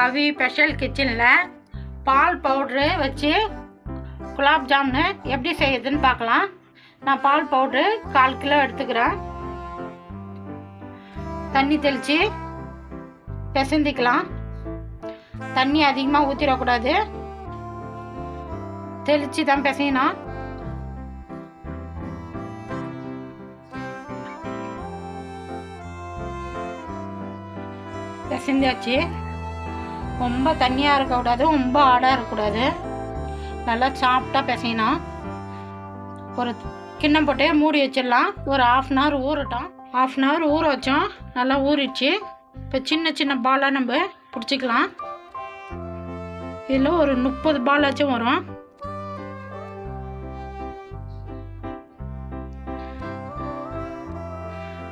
கவி special கிச்சனில் பால் powder வச்சு குலாப் ஜாமுனு எப்படி செய்யுதுன்னு பார்க்கலாம். நான் பால் பவுட்ரு 1/4 கிலோ எடுத்துக்கிறேன். தண்ணி தெளித்து பிசைஞ்சிக்கலாம். தண்ணி அதிகமாக ஊற்றிடக்கூடாது, தெளித்து தான் பிசையணும். பிசைஞ்சாச்சு. ரொம்ப தண்ணியாக இருக்கக்கூடாது, ரொம்ப ஆடாக இருக்கக்கூடாது. நல்லா சாஃப்டாக பிசையணும். ஒரு கிண்ணம் போட்டு மூடி வச்சிடலாம். ஒரு 1/2 hour ஊறட்டும். 1/2 hour ஊற வச்சோம். நல்லா ஊறிடுச்சு. இப்போ சின்ன சின்ன பாலாக நம்ம பிடிச்சிக்கலாம். இதில் ஒரு 30 பாலாச்சும் வரும்.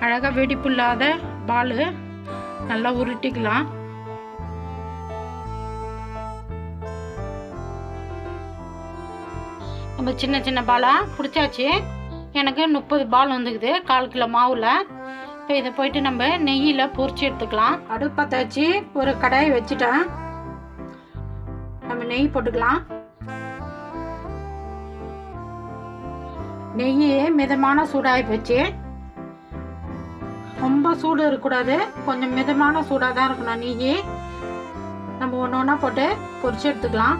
அழகாக வெடிப்பு இல்லாத பால் நல்லா உருட்டிக்கலாம். நம்ம சின்ன சின்ன பாலாக பிடிச்சாச்சு. எனக்கு 30 பால் வந்துக்குது 1/4 கிலோ மாவில். இப்போ இதை போயிட்டு நம்ம நெய்யில் பொரிச்சு எடுத்துக்கலாம். அடுப்பத்தை வச்சு ஒரு கடாயை வச்சுட்டேன். நம்ம நெய் போட்டுக்கலாம். நெய் மிதமான சூடாகி போச்சு. ரொம்ப சூடு இருக்கக்கூடாது, கொஞ்சம் மிதமான சூடாக தான் இருக்கணும். நெய் நம்ம ஒன்று ஒன்றா போட்டு பொரிச்சு எடுத்துக்கலாம்.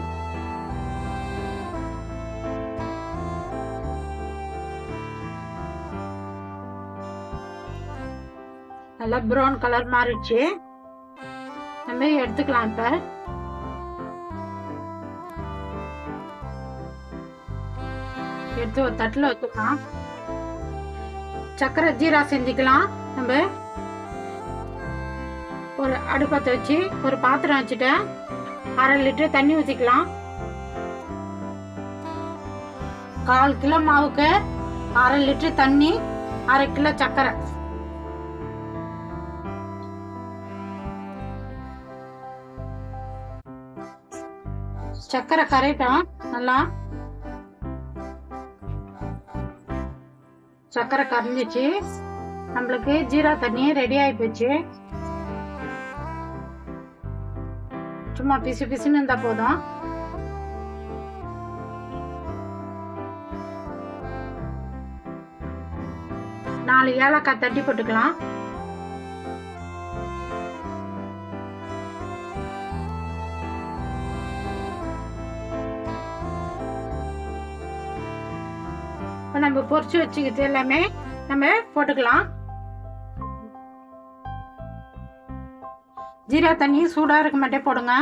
நல்லா ப்ரௌன் கலர் மாறிடுச்சு. நம்ம எடுத்துக்கலாம். இப்போ எடுத்து ஒரு தட்டில் வச்சுக்கலாம். சக்கரை ஜீரா செஞ்சுக்கலாம். நம்ம ஒரு அடுப்பத்தை வச்சு ஒரு பாத்திரம் வச்சுட்டு 1/2 லிட்டர் தண்ணி ஊற்றிக்கலாம். 1/4 கிலோ மாவுக்கு 1/2 லிட்டர் தண்ணி, 1/2 கிலோ சக்கரை. சக்கரை கரையட்டும். நல்லா சக்கரை கரைஞ்சிச்சு. நம்மளுக்கு ஜீரா தண்ணி ரெடி ஆகி போச்சு. சும்மா பிசு பிசுன்னு இருந்தா போதும். நாலு ஏலக்காய் தட்டி போட்டுக்கலாம். நம்ம பொரிச்சு வச்சுக்கிட்டு எல்லாமே நம்ம போட்டுக்கலாம். ஜீரா தண்ணி சூடா இருக்க மாட்டே போடுங்க.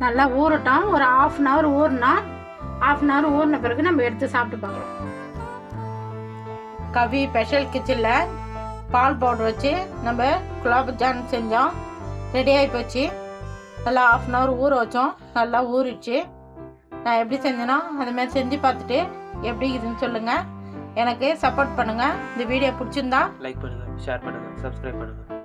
நல்லா ஊறட்டும். ஒரு 1/2 hour ஊறினா 1/2 hour ஊறின பிறகு நம்ம எடுத்து சாப்பிட்டு பார்க்கலாம். கவி ஸ்பெஷல் கிச்சனில் பால் பவுடர் வச்சு நம்ம குலாப் ஜாமுன் செஞ்சோம். ரெடி ஆகி போச்சு. நல்லா 1/2 hour ஊற வச்சோம். நல்லா ஊறிடுச்சு. நான் எப்படி செஞ்சேன்னா அதுமாதிரி செஞ்சு பார்த்துட்டு எப்படி இதுன்னு சொல்லுங்கள். எனக்கு சப்போர்ட் பண்ணுங்கள். இந்த வீடியோ பிடிச்சிருந்தா லைக் பண்ணுங்கள், ஷேர் பண்ணுங்கள், சப்ஸ்கிரைப் பண்ணுங்கள்.